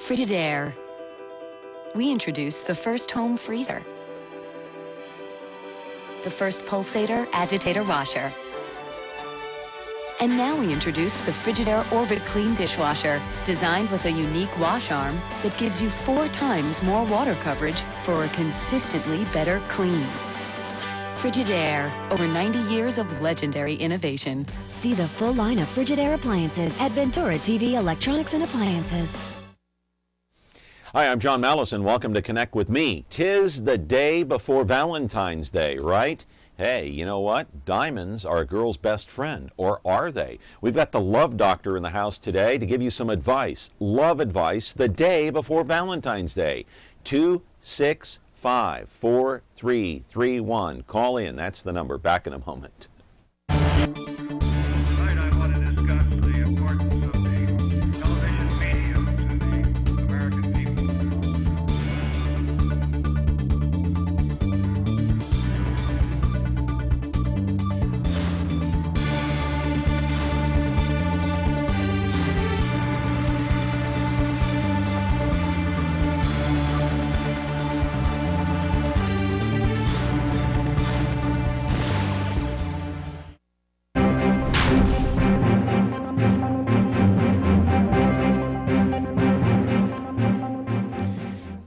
Frigidaire. We introduced the first home freezer, the first pulsator agitator washer, and now we introduce the Frigidaire Orbit Clean dishwasher, designed with a unique wash arm that gives you 4 times more water coverage for a consistently better clean. Frigidaire, over 90 years of legendary innovation. See the full line of Frigidaire appliances at Ventura TV Electronics and Appliances. Hi, I'm John Malos, and welcome to Connect with Me. 'Tis the day before Valentine's Day, right? Hey, you know what? Diamonds are a girl's best friend, or are they? We've got the Love Doctor in the house today to give you some advice, love advice, the day before Valentine's Day. 265-4331. Call in. That's the number. Back in a moment.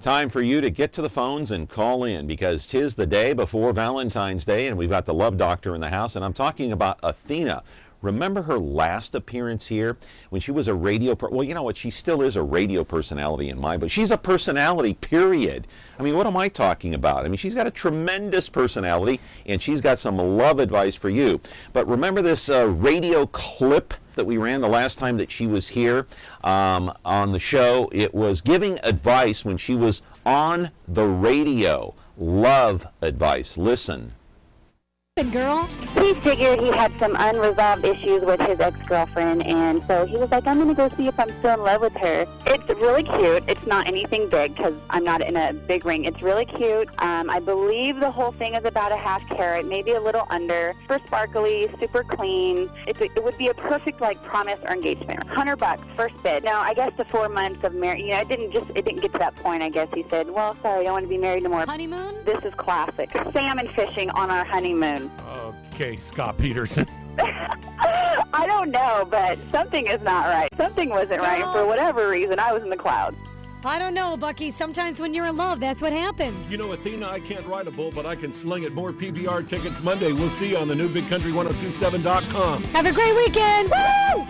Time for you to get to the phones and call in, because 'tis the day before Valentine's Day, and we've got the Love Doctor in the house, and I'm talking about Athena. Remember her last appearance here when she was a well, you know what, she still is a radio personality in but she's a personality, period. I mean, what am I talking about? I mean, she's got a tremendous personality, and she's got some love advice for you. But remember this radio clip that we ran the last time that she was here on the show? It was giving advice when she was on the radio. Love advice. Listen. Girl. He figured he had some unresolved issues with his ex-girlfriend, and so he was like, I'm going to go see if I'm still in love with her. It's really cute. It's not anything big because I'm not in a big ring. It's really cute. I believe the whole thing is about a ½ carat, maybe a little under. Super sparkly, super clean. It would be a perfect promise or engagement. $100 first bid. Now, I guess the 4 months of marriage, it didn't get to that point. I guess he said, well, sorry, I don't want to be married no more. Honeymoon? This is classic. Salmon fishing on our honeymoon. Okay, Scott Peterson. I don't know, but something is not right. Something wasn't right. For whatever reason, I was in the clouds. I don't know, Bucky. Sometimes when you're in love, that's what happens. You know, Athena, I can't ride a bull, but I can sling it. More PBR tickets Monday. We'll see you on the new BigCountry1027.com. Have a great weekend. Woo!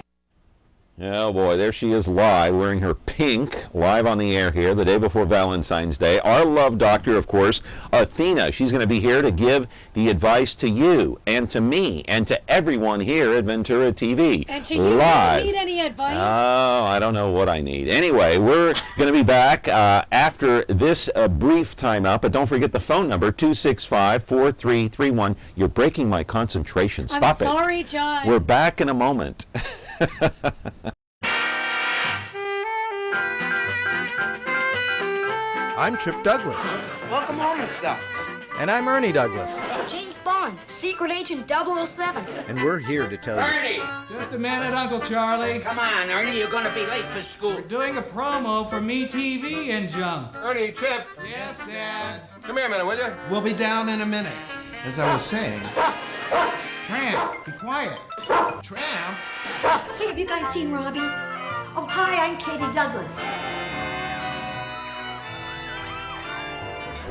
Oh boy, there she is live, wearing her pink, live on the air here, the day before Valentine's Day. Our Love Doctor, of course, Athena. She's going to be here to give the advice to you and to me and to everyone here at Ventura TV. And to you, live. Do you need any advice? Oh, I don't know what I need. Anyway, we're going to be back after this brief timeout, but don't forget the phone number, 265-4331. You're breaking my concentration. Stop it. I'm sorry, John. We're back in a moment. I'm Trip Douglas. Welcome home and stuff. And I'm Ernie Douglas. James Bond, Secret Agent 007. And we're here to tell you. Ernie! Just a minute, Uncle Charlie. Come on, Ernie, you're gonna be late for school. We're doing a promo for Me TV and junk. Ernie, Trip. Yes, Dad. Come here a minute, will you? We'll be down in a minute. As I was saying. Tramp, be quiet. Tramp? Hey, have you guys seen Robbie? Oh, hi, I'm Katie Douglas.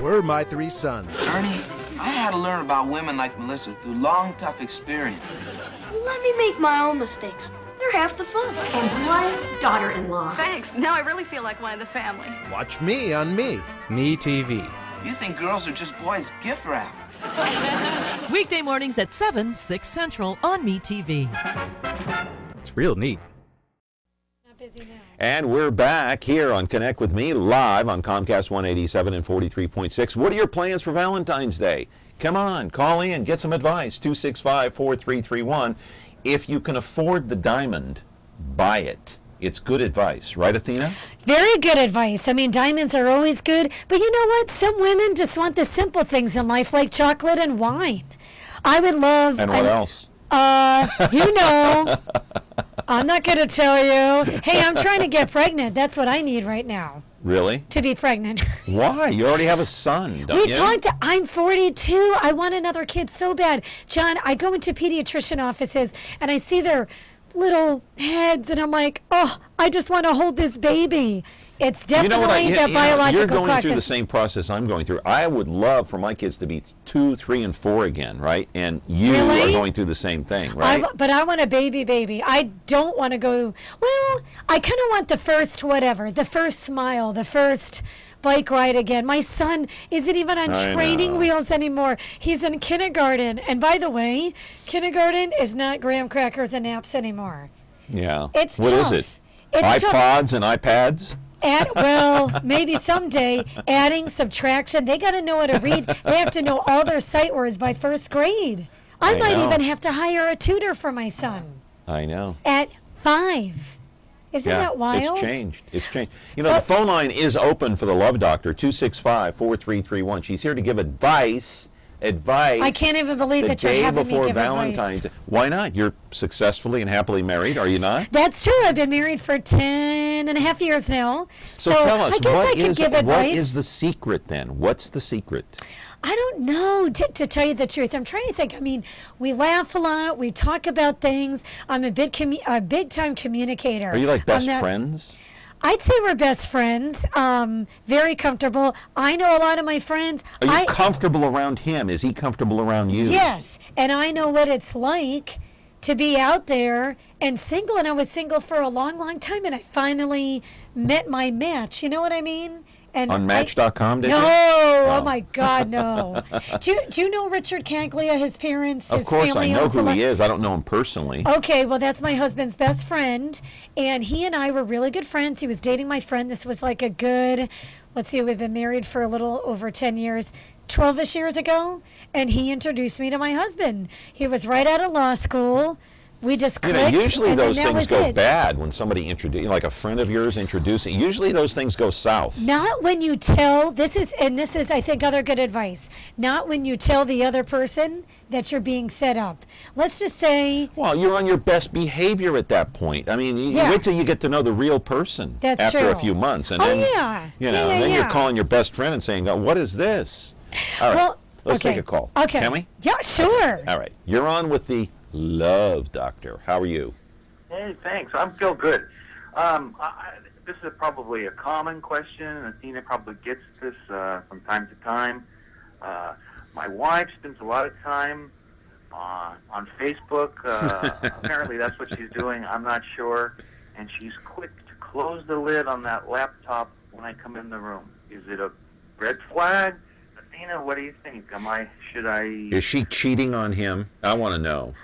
We're my 3 sons. Ernie, I had to learn about women like Melissa through long, tough experience. Let me make my own mistakes. They're half the fun. And 1 daughter-in-law. Thanks. Now I really feel like one of the family. Watch me on Me TV. You think girls are just boys gift wrap. Weekday mornings at 7, 6 Central on Me TV. It's real neat. Not busy now. And we're back here on Connect with Me, live on Comcast 187 and 43.6. What are your plans for Valentine's Day? Come on, call in, get some advice, 265-4331. If you can afford the diamond, buy it. It's good advice, right, Athena? Very good advice. I mean, diamonds are always good, but you know what? Some women just want the simple things in life, like chocolate and wine. I would love... And what else? You know... I'm not going to tell you. Hey, I'm trying to get pregnant. That's what I need right now. Really? To be pregnant. Why? You already have a son, don't you? I'm 42. I want another kid so bad. John, I go into pediatrician offices and I see their little heads and I'm like, oh, I just want to hold this baby. It's definitely the biological You're going clock through the same process I'm going through. I would love for my kids to be 2, 3, and 4 again, right? And you are going through the same thing, right? But I want a baby. I don't want to go, well, I kind of want the first whatever, the first smile, the first bike ride again. My son isn't even on training wheels anymore. He's in kindergarten. And by the way, kindergarten is not graham crackers and naps anymore. Yeah. It's tough. What is it? It's iPods and iPads? Well, maybe someday, adding, subtraction. They got to know how to read. They have to know all their sight words by first grade. I might even have to hire a tutor for my son. I know. At 5. Isn't that wild? It's changed. You know, the phone line is open for the Love Doctor, 265-4331. She's here to give advice. I can't even believe that you're having me give advice. The day before Valentine's. Why not? You're successfully and happily married, are you not? That's true. I've been married for 10 and a half years now. So tell us, I guess I could give advice. What is the secret then? What's the secret? I don't know, to tell you the truth. I'm trying to think. I mean, we laugh a lot. We talk about things. I'm a big-time communicator. Are you like best friends? I'd say we're best friends. Very comfortable. I know a lot of my friends. Are you comfortable around him? Is he comfortable around you? Yes. And I know what it's like to be out there and single. And I was single for a long, long time. And I finally met my match. You know what I mean? And on Match.com, did you? No, oh my God, no. Do you know Richard Caglia, his parents, his family? Of course, I know who he is. I don't know him personally. Okay, well, that's my husband's best friend, and he and I were really good friends. He was dating my friend. This was like a good, let's see, we've been married for a little over 10 years. 12-ish years ago, and he introduced me to my husband. He was right out of law school. We just clicked. Usually those things go bad when somebody introduces, like a friend of yours introducing. Usually those things go south. Not when you tell, this is, I think, other good advice. Not when you tell the other person that you're being set up. Let's just say. Well, you're on your best behavior at that point. I mean, you wait till you get to know the real person. That's after true. a few months. And then, then you're calling your best friend and saying, what is this? All right, well, let's take a call. Okay. Can we? Yeah, sure. All right. You're on with the Love Doctor. How are you? Hey, thanks. I feel good. This is probably a common question. Athena probably gets this from time to time. My wife spends a lot of time on Facebook. Apparently that's what she's doing. I'm not sure. And she's quick to close the lid on that laptop when I come in the room. Is it a red flag? Athena, what do you think? Should I... Is she cheating on him? I want to know.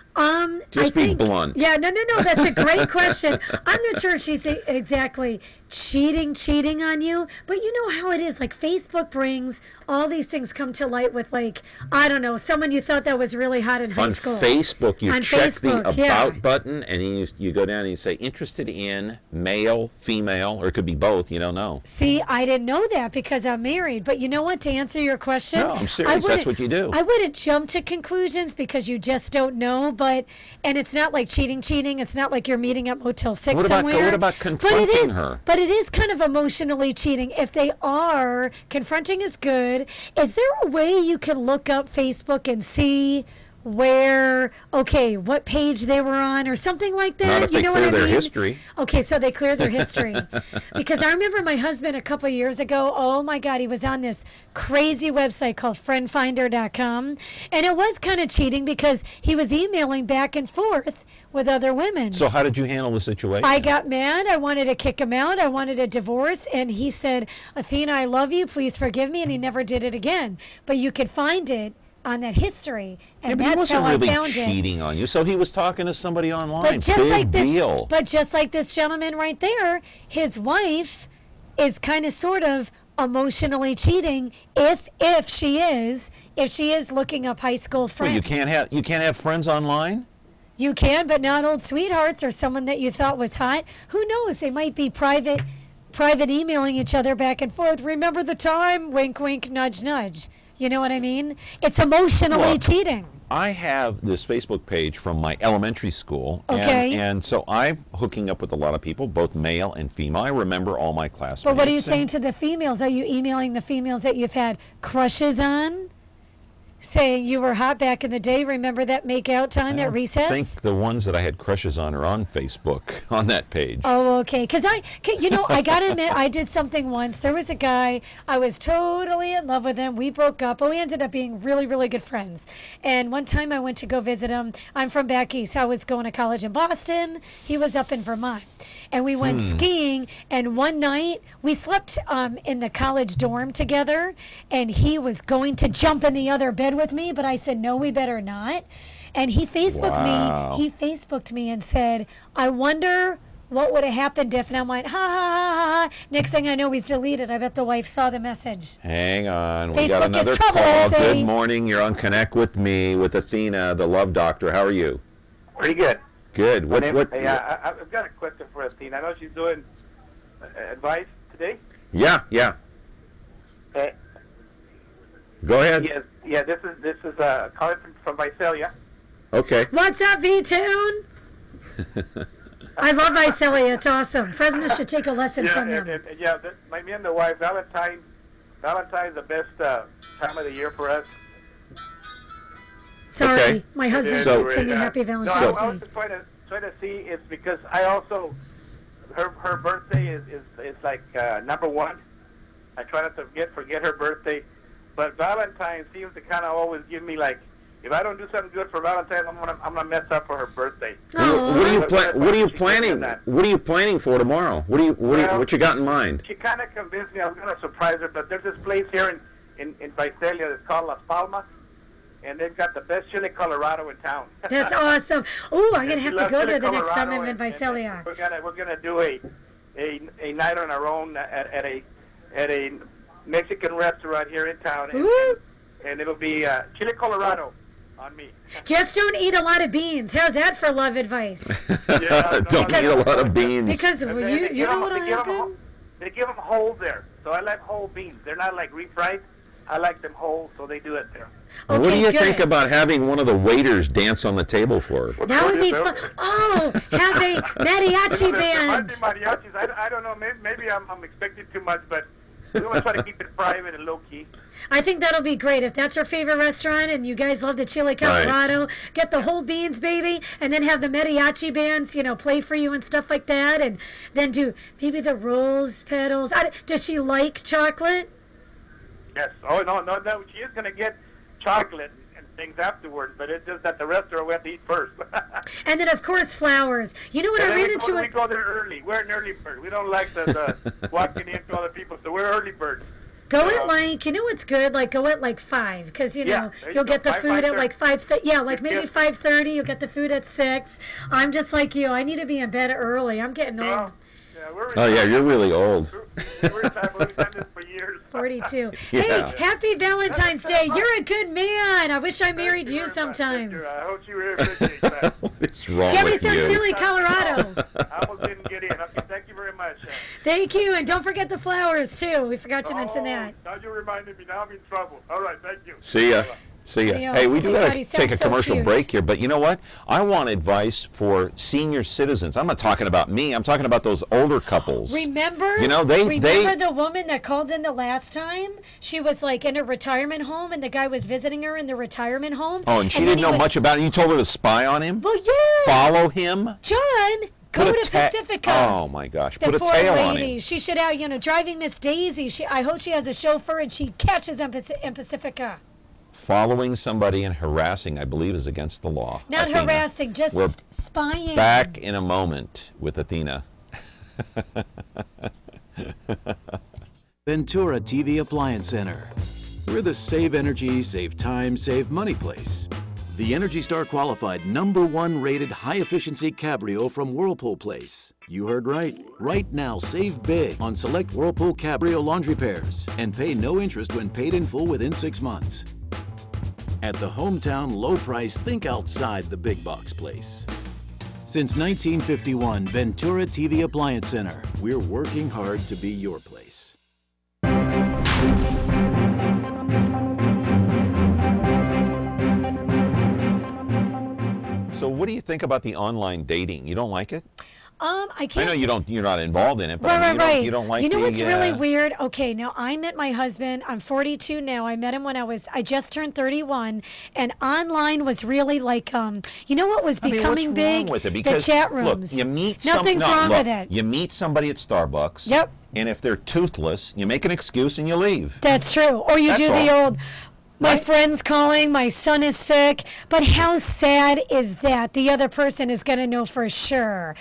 Just be blunt. Yeah, no. That's a great question. I'm not sure if she's exactly cheating on you, but you know how it is. Like Facebook brings all these things come to light with, like, I don't know, someone you thought that was really hot in high school. On Facebook, you check the About button, and you go down and you say, interested in male, female, or it could be both. You don't know. See, I didn't know that because I'm married. But you know what? To answer your question, no, I'm serious. That's what you do. I wouldn't jump to conclusions because you just don't know. And it's not like cheating. It's not like you're meeting at Motel 6 somewhere. What about confronting her? But it is kind of emotionally cheating. If they are, confronting is good. Is there a way you can look up Facebook and see what page they were on or something like that? Not if they clear their history. Okay, so they clear their history. Because I remember my husband a couple of years ago, oh my God, he was on this crazy website called friendfinder.com. And it was kind of cheating because he was emailing back and forth with other women. So how did you handle the situation? I got mad. I wanted to kick him out. I wanted a divorce. And he said, Athena, I love you. Please forgive me. And he never did it again. But you could find it on that history, and that's how I found it. He wasn't really cheating on you, so he was talking to somebody online. But just like this gentleman right there, his wife is kind of sort of emotionally cheating if she is looking up high school friends. Well, you can't have friends online? You can, but not old sweethearts or someone that you thought was hot. Who knows? They might be private emailing each other back and forth. Remember the time? Wink, wink, nudge, nudge. You know what I mean? It's emotionally cheating. I have this Facebook page from my elementary school, and so I'm hooking up with a lot of people, both male and female. I remember all my classmates. But what are you saying to the females? Are you emailing the females that you've had crushes on? Saying you were hot back in the day. Remember that make-out time at recess? I think the ones that I had crushes on are on Facebook, on that page. Oh, okay. Because I got to admit, I did something once. There was a guy, I was totally in love with him. We broke up, but we ended up being really, really good friends. And one time I went to go visit him. I'm from back east. I was going to college in Boston. He was up in Vermont. And we went skiing, and one night we slept in the college dorm together, and he was going to jump in the other bed with me, but I said, no, we better not. And he Facebooked me. He Facebooked me and said, I wonder what would have happened if, and I'm like, ha, ha, ha, ha. Next thing I know, he's deleted. I bet the wife saw the message. Hang on. Facebook we got another is trouble, call. say. Good morning. You're on Connect with me, with Athena, the love doctor. How are you? Pretty good. Good. Hey, I've got a question for Athena. I know she's doing advice today. Yeah. Okay. Go ahead. Yeah. This is calling from Visalia. Okay. What's up, V-Tune? I love Visalia. It's awesome. Fresno should take a lesson from them. Me and the wife, Valentine's the best time of the year for us. Sorry, my husband's texting me Happy Valentine's Day. I was just trying to see. It's because I also her birthday is like number one. I try not to forget her birthday, but Valentine seems to kind of always give me like, if I don't do something good for Valentine, I'm gonna mess up for her birthday. What are you planning? What are you planning for tomorrow? What you got in mind? She kind of convinced me I was gonna surprise her, but there's this place here in Visalia that's called Las Palmas. And they've got the best chili Colorado in town. That's awesome. Oh, I'm gonna have to go there the next time I'm in Visalia. We're gonna do a night on our own at a Mexican restaurant here in town, and it'll be chili Colorado on me. Just don't eat a lot of beans. How's that for love advice? Don't eat a lot of beans. Because you know what happened? They give them whole there, so I like whole beans. They're not like refried. I like them whole, so they do it there. Okay, what do you think about having one of the waiters dance on the table for her? That would be fun. Oh, have a mariachi band. Mariachis. I don't know. Maybe I'm expecting too much, but we want to try to keep it private and low key. I think that'll be great. If that's her favorite restaurant and you guys love the chili Colorado, get the whole beans, baby, and then have the mariachi bands, play for you and stuff like that, and then do maybe the rose petals. Does she like chocolate? Yes. Oh, no. She is going to get chocolate and things afterwards, but it's just that the restaurant we have to eat first. And then, of course, flowers. You know what I ran into? We go there early. We're an early bird. We don't like the walking in to other people, so we're early birds. Go at what's good? Go at 5, because you'll get the food at 5. Maybe 5:30. You'll get the food at 6. I'm just like you. I need to be in bed early. I'm getting old. You're really old. We've done this for years. 42. Hey, happy Valentine's Day. You're a good man. I wish I married you sometimes. I hope you really appreciate that. What's wrong Give me with some you? chili Colorado. I almost didn't get in. Okay, thank you very much. Thank you, and don't forget the flowers, too. We forgot to mention that. Now you reminded me. Now I'm in trouble. All right, thank you. See ya. Hey, we do have to take a commercial break here, but you know what? I want advice for senior citizens. I'm not talking about me. I'm talking about those older couples. Remember? Remember the woman that called in the last time? She was in a retirement home, and the guy was visiting her in the retirement home. Oh, and she didn't know much about it. You told her to spy on him? Well, yeah. Follow him? John, go to Pacifica. Oh, my gosh. Put a tail on him. She should have, driving Miss Daisy. I hope she has a chauffeur, and she catches them in Pacifica. Following somebody and harassing, I believe, is against the law. Not Athena. harassing, just spying. Back in a moment with Athena. Ventura TV Appliance Center. We're the save energy, save time, save money place. The Energy Star qualified #1 rated high efficiency Cabrio from Whirlpool Place. You heard right. Right now, save big on select Whirlpool Cabrio laundry pairs and pay no interest when paid in full within 6 months. At the hometown low price, think outside the big box place. Since 1951, Ventura TV Appliance Center. We're working hard to be your place. So what do you think about the online dating? You don't like it? I can't. I know you don't. You're not involved in it, but Right, I mean, right. you don't like. You know the, what's really weird? Okay, now I met my husband. I'm 42 now. I met him when I just turned 31, and online was really like, you know what was becoming what's big? Wrong with it? The Because, chat rooms. Look, you meet Nothing's wrong with it. You meet somebody at Starbucks. Yep. And if they're toothless, you make an excuse and you leave. That's true. Or you That's do the all. old. My friend's calling, my son is sick. But how sad is that? The other person is going to know for sure.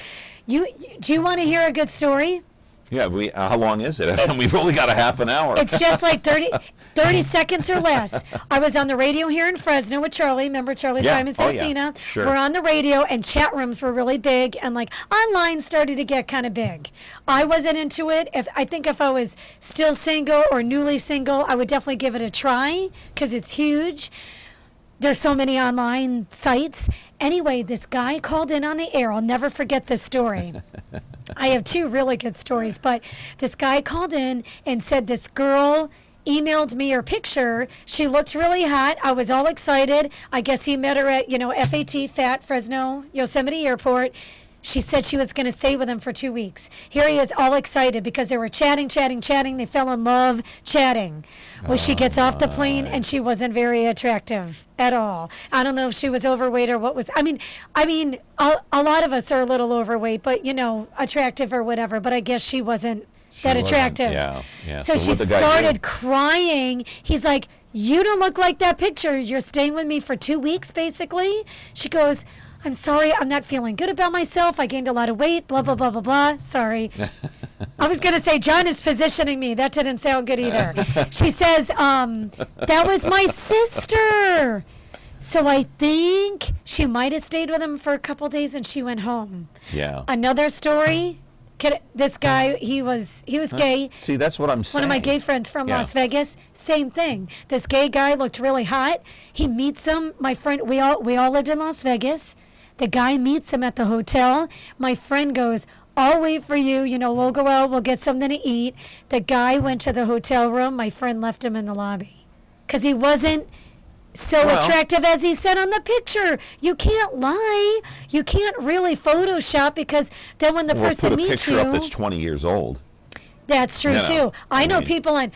Do you want to hear a good story? Yeah, how long is it? We've only got a half an hour. It's just like 30 seconds or less. I was on the radio here in Fresno with Charlie. Remember Charlie Simons and Athena? Sure. We're on the radio, and chat rooms were really big, and like online started to get kind of big. I wasn't into it. I think if I was still single or newly single, I would definitely give it a try because it's huge. There's so many online sites. Anyway, this guy called in on the air. I'll never forget this story. I have two really good stories, but this guy called in and said this girl emailed me her picture. She looked really hot. I was all excited. I guess he met her at, FAT, Fresno, Yosemite Airport. She said she was going to stay with him for 2 weeks. Here he is all excited because they were chatting. They fell in love chatting. Well, she gets off the plane and she wasn't very attractive at all. I don't know if she was overweight or what was. I mean, a lot of us are a little overweight, but, attractive or whatever. But I guess she wasn't that attractive. Yeah. So she started crying. He's like, "You don't look like that picture. You're staying with me for 2 weeks, basically." She goes, "I'm sorry, I'm not feeling good about myself. I gained a lot of weight, blah, blah, blah, blah, blah. Sorry." I was going to say, John is positioning me. That didn't sound good either. She says, "That was my sister." So I think she might have stayed with him for a couple days and she went home. Yeah. Another story. This guy, he was gay. See, that's what I'm saying. One of my gay friends from Las Vegas, same thing. This gay guy looked really hot. He meets him. My friend, we all lived in Las Vegas. The guy meets him at the hotel. My friend goes, "I'll wait for you. We'll go out. We'll get something to eat." The guy went to the hotel room. My friend left him in the lobby because he wasn't so attractive as he said on the picture. You can't lie. You can't really Photoshop because then when the person meets you, put a picture up that's 20 years old. That's true too. I know people on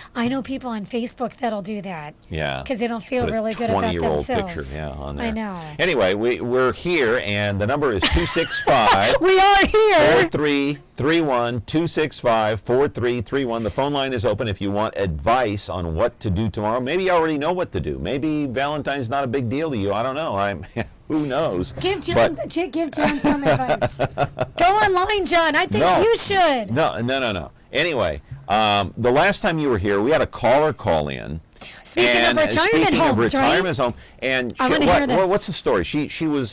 Facebook that'll do that. Yeah. Because they don't feel really good about themselves. 20-year-old picture, on there. I know. Anyway, we're here, and the number is 265. We are here. 4331 265 4331. The phone line is open if you want advice on what to do tomorrow. Maybe you already know what to do. Maybe Valentine's not a big deal to you. I don't know. Who knows? Give John some advice. Go online, John. I think you should. No. Anyway, the last time you were here, we had a caller call in. Speaking of retirement homes, and what's the story? She was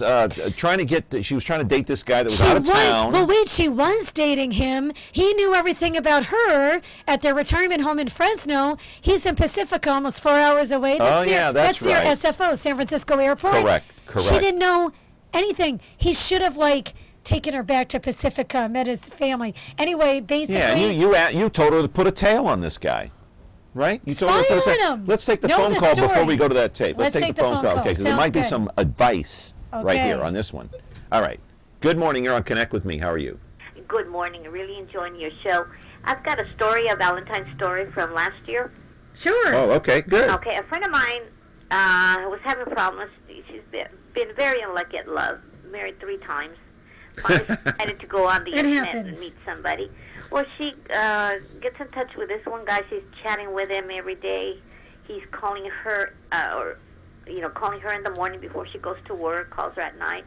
trying to date this guy that was out of town. Well, wait, she was dating him. He knew everything about her at their retirement home in Fresno. He's in Pacifica, almost 4 hours away. That's near right. SFO, San Francisco Airport. Correct. She didn't know anything. He should have taken her back to Pacifica, met his family. Anyway, basically. Yeah, you told her to put a tail on this guy, right? You told her to put a tail. Let's take the phone call before we go to that tape. Let's take the phone call, okay? Because there might be some advice right here on this one. All right. Good morning. You're on Connect with Me. How are you? Good morning. Really enjoying your show. I've got a story, a Valentine story from last year. Sure. Oh, okay. Good. Okay. A friend of mine was having problems. She's been very unlucky at love. Married 3 times. Finally decided to go on the internet and meet somebody. Well, she gets in touch with this one guy. She's chatting with him every day. He's calling her, calling her in the morning before she goes to work, calls her at night.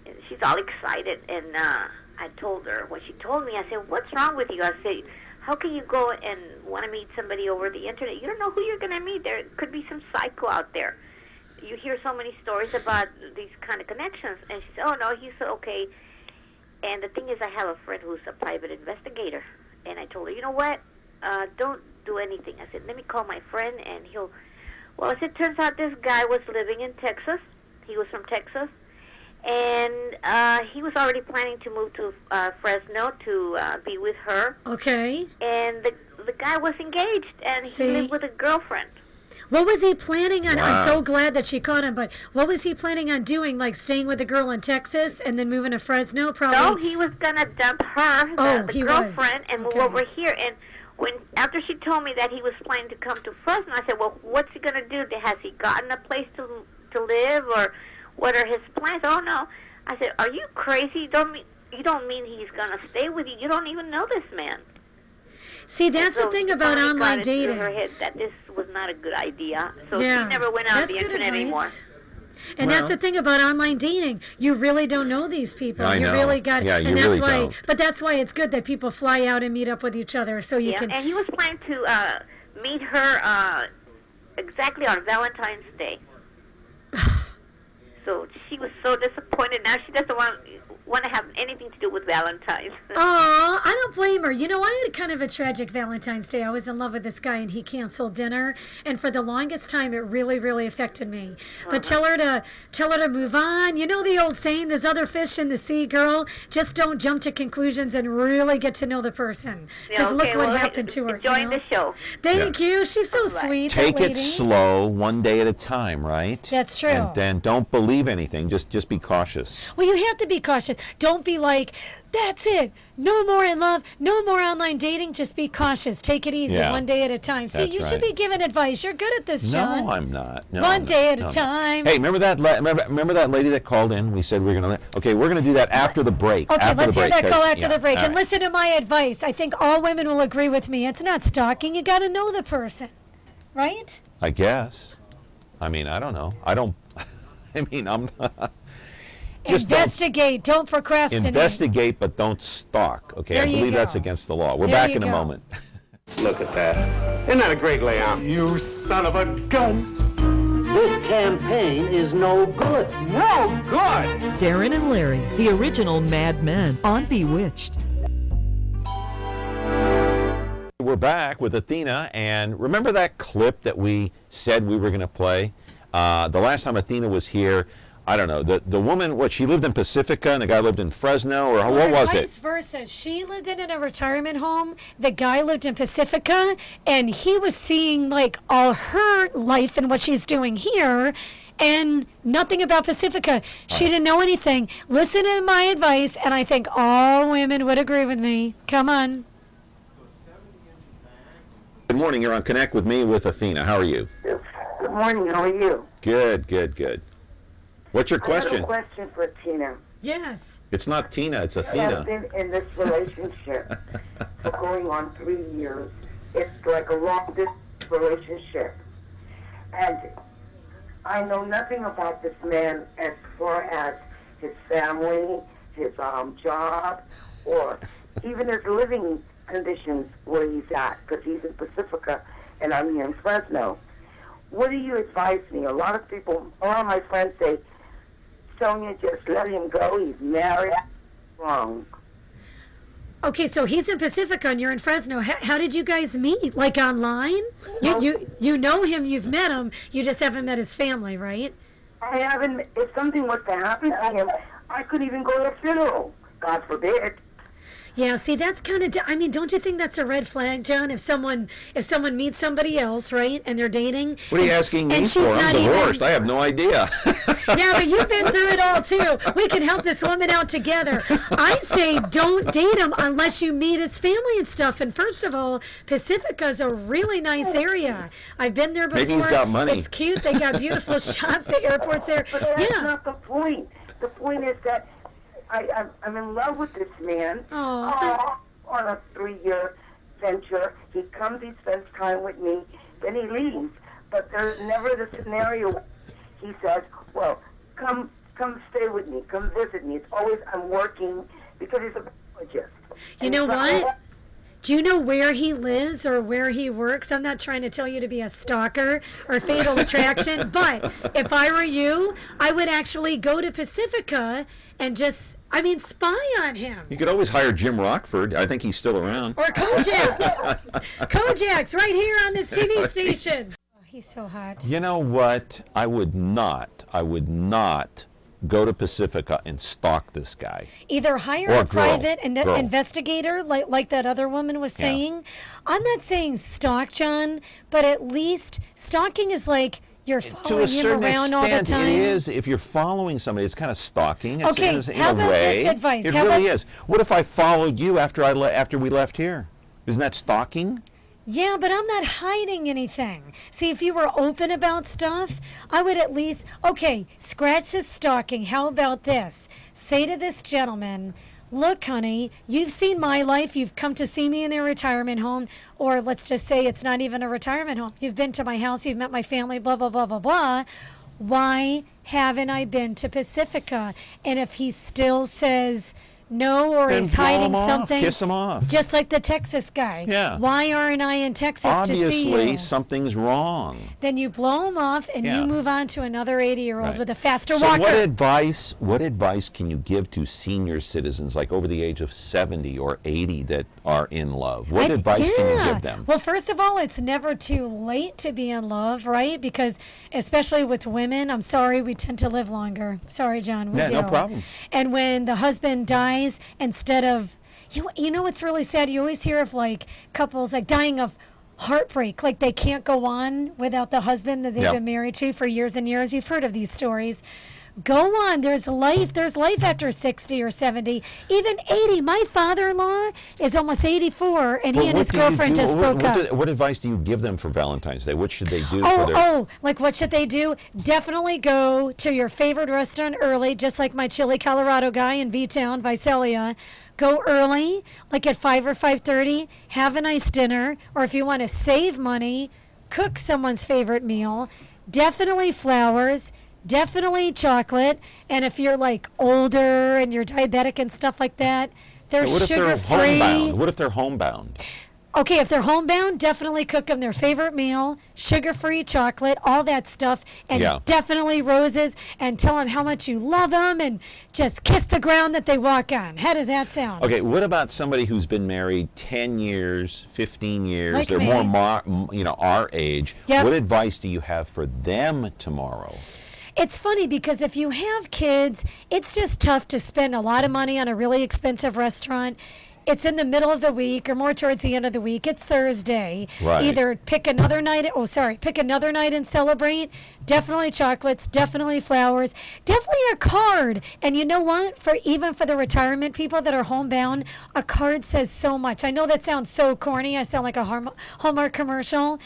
And she's all excited. And I told her what she told me. I said, "What's wrong with you?" I said, "How can you go and want to meet somebody over the internet? You don't know who you're going to meet. There could be some psycho out there. You hear so many stories about these kind of connections." And she said, "Oh, no, he's okay." And the thing is, I have a friend who's a private investigator. And I told her, "You know what? Don't do anything." I said, "Let me call my friend, and he'll..." Well, as it turns out, this guy was living in Texas. He was from Texas. And he was already planning to move to Fresno to be with her. Okay. And the guy was engaged, and he lived with a girlfriend. What was he planning on? Wow. I'm so glad that she caught him, but what was he planning on doing? Like staying with a girl in Texas and then moving to Fresno? Probably. No, he was going to dump her, the girlfriend, and move over here. And after she told me that he was planning to come to Fresno, I said, well, what's he going to do? Has he gotten a place to live, or what are his plans? Oh, no. I said, are you crazy? You don't mean he's going to stay with you? You don't even know this man. See, that's the thing about online dating. Her head that this was not a good idea, so yeah, she never went on the internet anymore. And that's the thing about online dating. You really don't know these people. I know. Really got, yeah, and you that's really why. don't. But that's why it's good that people fly out and meet up with each other, so you can. And he was planning to meet her exactly on Valentine's Day. So she was so disappointed. Now she doesn't want to have anything to do with Valentine's. Oh, I don't blame her. You know, I had kind of a tragic Valentine's Day. I was in love with this guy, and he canceled dinner. And for the longest time, it really, really affected me. But tell her to move on. You know the old saying, "There's other fish in the sea, girl." Just don't jump to conclusions and really get to know the person. Because look what happened to her. Enjoying the show. Thank you. She's so sweet. Take it slow, one day at a time, right? That's true. And don't believe anything. Just be cautious. Well, you have to be cautious. Don't be like, that's it. No more in love. No more online dating. Just be cautious. Take it easy, one day at a time. See, you should be giving advice. You're good at this, John. No, I'm not. No, one day at a time. Hey, remember that lady that called in? We said we were going to. Okay, we're going to do that after the break. Okay, let's hear that call after the break. And right. listen to my advice. I think all women will agree with me. It's not stalking. You got to know the person, right? I guess. I mean, I don't know. I'm not. Investigate. Don't procrastinate. Investigate, but don't stalk. Okay, there I believe that's against the law. We're back in a moment. Look at that. Isn't that a great layout? You son of a gun. This campaign is no good. No good! Darren and Larry, the original Mad Men on Bewitched. We're back with Athena, and remember that clip that we said we were going to play? The last time Athena was here, I don't know, the woman, she lived in Pacifica and the guy lived in Fresno, or what was it? Vice versa. She lived in a retirement home. The guy lived in Pacifica, and he was seeing like all her life and what she's doing here, and nothing about Pacifica. She didn't know anything. Listen to my advice, and I think all women would agree with me. Come on. Good morning. You're on Connect with me with Athena. How are you? Good morning. How are you? Good. What's your question? I have a question for Tina. Yes. It's not Tina, it's Athena. I have been in this relationship for going on 3 years. It's like a long-distance relationship. And I know nothing about this man as far as his family, his job, or even his living conditions where he's at, because he's in Pacifica and I'm here in Fresno. What do you advise me? A lot of my friends say, Sonia, just let him go. He's married. Wrong. Okay, so he's in Pacifica and you're in Fresno. How did you guys meet? Like online? You know him, you've met him, you just haven't met his family, right? I haven't. If something was to happen to him, I couldn't even go to a funeral. God forbid. Yeah, see, that's kind of, don't you think that's a red flag, John? If someone meets somebody else, right, and they're dating. What are you asking me for? I'm divorced. I have no idea. Yeah, but you've been through it all, too. We can help this woman out together. I say don't date him unless you meet his family and stuff. And first of all, Pacifica's a really nice area. I've been there before. Maybe he's got money. It's cute. They got beautiful shops at airports there. But that's not the point. The point is that I'm in love with this man on a 3-year venture. He comes, he spends time with me, then he leaves. But there's never the scenario he says, well, come stay with me, come visit me. It's always I'm working because he's a biologist. You know what? Do you know where he lives or where he works? I'm not trying to tell you to be a stalker or fatal attraction, but if I were you, I would actually go to Pacifica and just, spy on him. You could always hire Jim Rockford. I think he's still around. Or Kojak. Kojak's right here on this TV station. Oh, he's so hot. You know what? I would not go to Pacifica and stalk this guy. Either hire Or a private girl. investigator, like that other woman was saying. I'm not saying stalk, John, but at least stalking is like you're To a following him certain around all the extent, time. it is. If you're following somebody, it's kind of stalking. It's, Okay, in how a about way. this advice? It How really about- is. What if I followed you after we left here? Isn't that stalking? Yeah, but I'm not hiding anything. See, if you were open about stuff, I would at least, okay, scratch this stalking. How about this? Say to this gentleman, look, honey, you've seen my life. You've come to see me in their retirement home, or let's just say it's not even a retirement home. You've been to my house. You've met my family, blah, blah, blah, blah, blah. Why haven't I been to Pacifica? And if he still says no, or Then he's blow hiding him off, something, kiss him off. just like the Texas guy. Yeah. Why aren't I in Texas to see Obviously, you? something's wrong. Then you blow him off and Yeah. you move on to another 80-year-old Right. with a faster So walker. what advice can you give to senior citizens, like over the age of 70 or 80, that are in love? What advice can you give them? Well, first of all, it's never too late to be in love, right? Because especially with women, I'm sorry, we tend to live longer. Sorry, John, we Yeah, do. no problem. And when the husband dies, instead of, you know what's really sad? You always hear of like couples like dying of heartbreak, like they can't go on without the husband that they've Yep. been married to for years and years. You've heard of these stories. Go on. There's life after 60 or 70, even 80. My father-in-law is almost 84, and he and his girlfriend just broke up. What advice do you give them for Valentine's Day? What should they do for their... Oh, like what should they do? Definitely go to your favorite restaurant early, just like my Chile, Colorado guy in V-Town, Visalia. Go early, like at 5 or 5:30. Have a nice dinner, or if you want to save money, cook someone's favorite meal. Definitely flowers. Definitely chocolate. And if you're like older and you're diabetic and stuff like that, they're What if they're sugar-free. homebound? What if they're homebound? Okay, if they're homebound, definitely cook them their favorite meal, sugar-free chocolate, all that stuff, and Yeah. definitely roses, and tell them how much you love them, and just kiss the ground that they walk on. How does that sound? Okay, what about somebody who's been married 10 years, 15 years? Like They're me. more, our age. Yep. What advice do you have for them tomorrow? It's funny because if you have kids, it's just tough to spend a lot of money on a really expensive restaurant. It's in the middle of the week or more towards the end of the week. It's Thursday. Right. Either pick another night and celebrate. Definitely chocolates, definitely flowers, definitely a card. And you know what? Even for the retirement people that are homebound, a card says so much. I know that sounds so corny. I sound like a Hallmark commercial.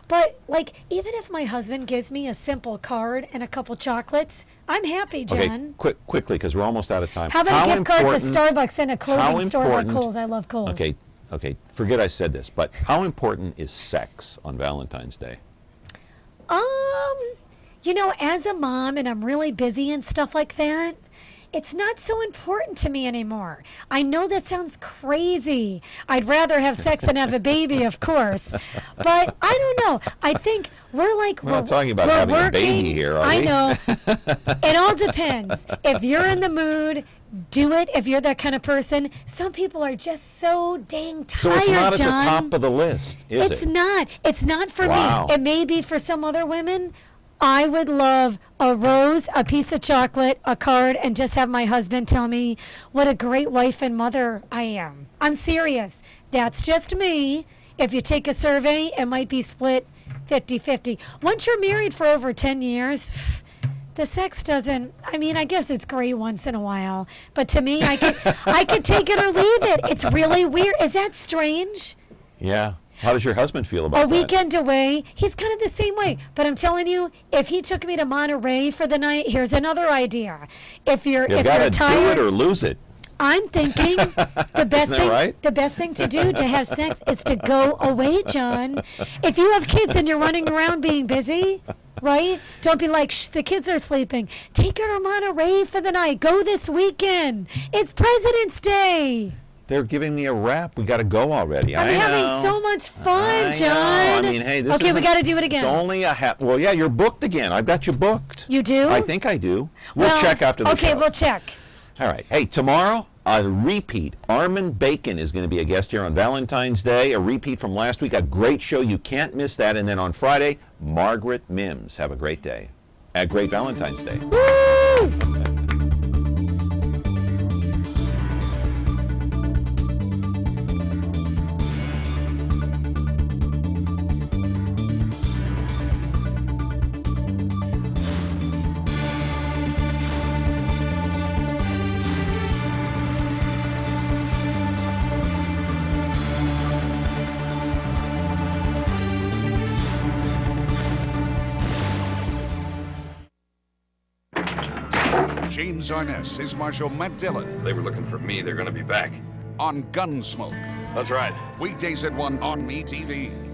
But like, even if my husband gives me a simple card and a couple chocolates, I'm happy, John. Okay, quickly, because we're almost out of time. How about a gift card to Starbucks and a how clothing store or important- Kohl's? I love Kohl's. Okay, forget I said this, but how important is sex on Valentine's Day? As a mom and I'm really busy and stuff like that, it's not so important to me anymore. I know that sounds crazy. I'd rather have sex than have a baby, of course. But I don't know. I think we're not talking about having a baby here, are we? I know. It all depends. If you're in the mood, do it. If you're that kind of person, some people are just so dang tired, So it's not John. at the top of the list, is it? It's not. It's not for Wow. me. It may be for some other women. I would love a rose, a piece of chocolate, a card, and just have my husband tell me what a great wife and mother I am. I'm serious. That's just me. If you take a survey, it might be split 50-50. Once you're married for over 10 years, the sex doesn't, I guess it's great once in a while. But to me, I could take it or leave it. It's really weird. Is that strange? Yeah. How does your husband feel about A weekend away, he's kind of the same way. But I'm telling you, if he took me to Monterey for the night, here's another idea. If you're that? You gotta do tired, it or lose it. I'm thinking the best Isn't that thing right? the best thing to do to have sex is to go away, John. If you have kids and you're running around being busy, right? Don't be like, shh, the kids are sleeping. Take her to Monterey for the night. Go this weekend. It's President's Day. They're giving me a rap. We got to go already. I'm I know. having so much fun, I John. know. Hey, this okay, we isn't- got to do it again. It's only a Well, yeah, you're booked again. I've got you booked. You do? I think I do. We'll check after the show. Okay, we'll check. All right. Hey, tomorrow, a repeat. Armin Bacon is going to be a guest here on Valentine's Day. A repeat from last week. A great show. You can't miss that. And then on Friday, Margaret Mims. Have a great day. A great Valentine's Day. Woo! James Arness is Marshal Matt Dillon. They were looking for me. They're going to be back. On Gunsmoke. That's right. Weekdays at 1 on MeTV.